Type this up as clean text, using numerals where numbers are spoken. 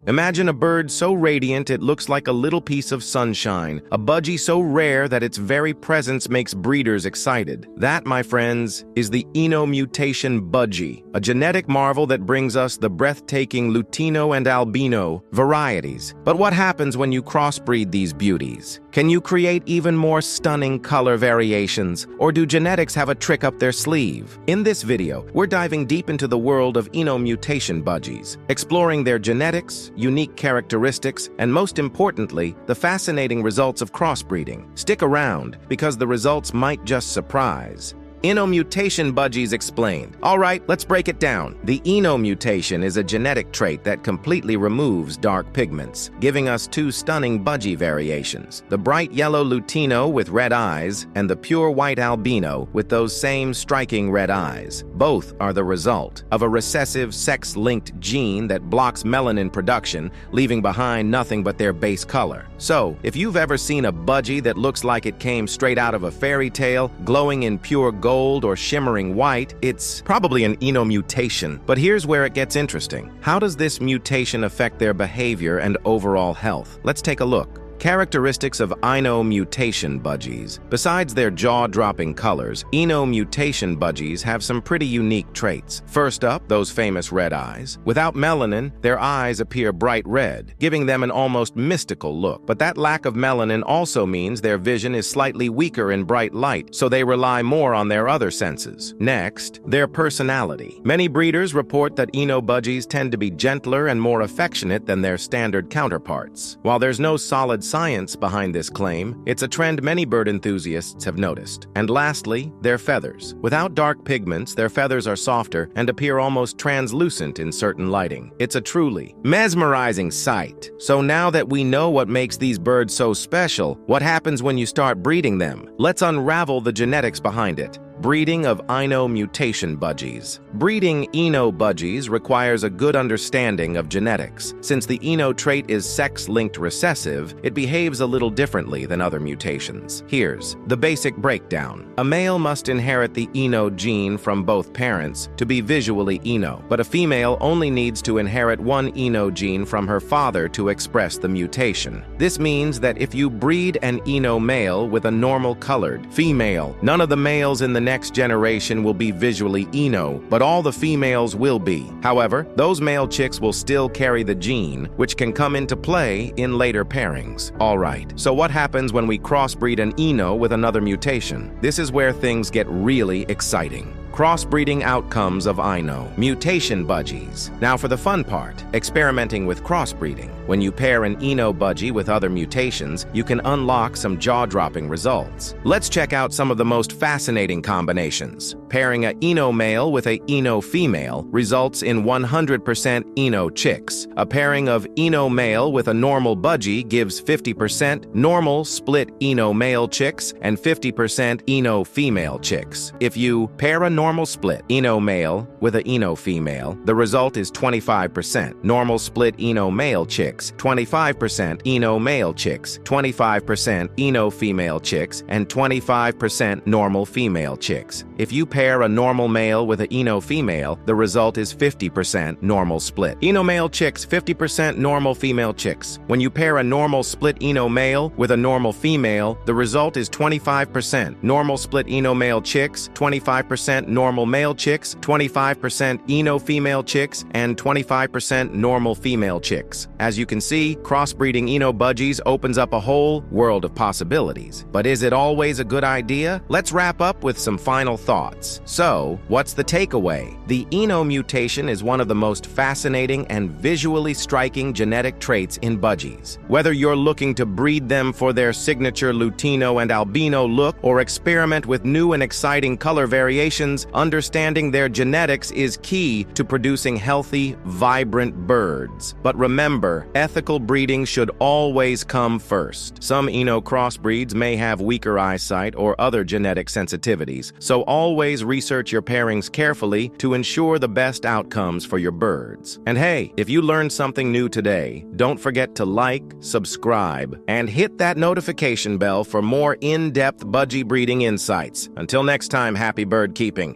Imagine a bird so radiant it looks like a little piece of sunshine, a budgie so rare that its very presence makes breeders excited. That, my friends, is the Ino Mutation Budgie, a genetic marvel that brings us the breathtaking Lutino and Albino varieties. But what happens when you crossbreed these beauties? Can you create even more stunning color variations, or do genetics have a trick up their sleeve? In this video, we're diving deep into the world of Ino Mutation Budgies, exploring their genetics, unique characteristics, and most importantly, the fascinating results of crossbreeding. Stick around, because the results might just surprise. Ino Mutation Budgies explained. All right, let's break it down. The Ino mutation is a genetic trait that completely removes dark pigments, giving us two stunning budgie variations: the bright yellow Lutino with red eyes and the pure white Albino with those same striking red eyes. Both are the result of a recessive sex-linked gene that blocks melanin production, leaving behind nothing but their base color. So, if you've ever seen a budgie that looks like it came straight out of a fairy tale, glowing in pure gold or shimmering white, it's probably an Ino mutation. But here's where it gets interesting. How does this mutation affect their behavior and overall health? Let's take a look. Characteristics of Ino Mutation Budgies. Besides their jaw-dropping colors, Ino Mutation Budgies have some pretty unique traits. First up, those famous red eyes. Without melanin, their eyes appear bright red, giving them an almost mystical look. But that lack of melanin also means their vision is slightly weaker in bright light, so they rely more on their other senses. Next, their personality. Many breeders report that Ino Budgies tend to be gentler and more affectionate than their standard counterparts. While there's no solid science behind this claim, it's a trend many bird enthusiasts have noticed. And lastly, their feathers. Without dark pigments, their feathers are softer and appear almost translucent in certain lighting. It's a truly mesmerizing sight. So now that we know what makes these birds so special, what happens when you start breeding them? Let's unravel the genetics behind it. Breeding of Ino Mutation Budgies. Breeding Ino Budgies requires a good understanding of genetics. Since the Ino trait is sex-linked recessive, it behaves a little differently than other mutations. Here's the basic breakdown. A male must inherit the Ino gene from both parents to be visually Ino, but a female only needs to inherit one Ino gene from her father to express the mutation. This means that if you breed an Ino male with a normal-colored female, none of the males in the next generation will be visually Ino, but all the females will be. However, those male chicks will still carry the gene, which can come into play in later pairings. Alright, so what happens when we crossbreed an Ino with another mutation? This is where things get really exciting. Crossbreeding outcomes of Ino Mutation Budgies. Now for the fun part, experimenting with crossbreeding. When you pair an Ino budgie with other mutations, you can unlock some jaw-dropping results. Let's check out some of the most fascinating combinations. Pairing a Ino male with a Ino female results in 100% Ino chicks. A pairing of Ino male with a normal budgie gives 50% normal split Ino male chicks and 50% Ino female chicks. If you pair a normal split Ino male with a Ino female, the result is 25% normal split Ino male chicks, 25% Ino male chicks, 25% Ino female chicks, and 25% normal female chicks. If you pair a normal male with a Ino female, the result is 50% normal split Ino male chicks, 50% normal female chicks. When you pair a normal split Ino male with a normal female, the result is 25% normal split Ino male chicks, 25% normal male chicks, 25% Ino female chicks, and 25% normal female chicks. As you can see, crossbreeding Ino Budgies opens up a whole world of possibilities. But is it always a good idea? Let's wrap up with some final thoughts. So, what's the takeaway? The Ino mutation is one of the most fascinating and visually striking genetic traits in budgies. Whether you're looking to breed them for their signature Lutino and Albino look or experiment with new and exciting color variations, understanding their genetics is key to producing healthy, vibrant birds. But remember, ethical breeding should always come first. Some Ino crossbreeds may have weaker eyesight or other genetic sensitivities, so always research your pairings carefully to ensure the best outcomes for your birds. And hey, if you learned something new today, don't forget to like, subscribe, and hit that notification bell for more in-depth budgie breeding insights. Until next time, happy bird keeping.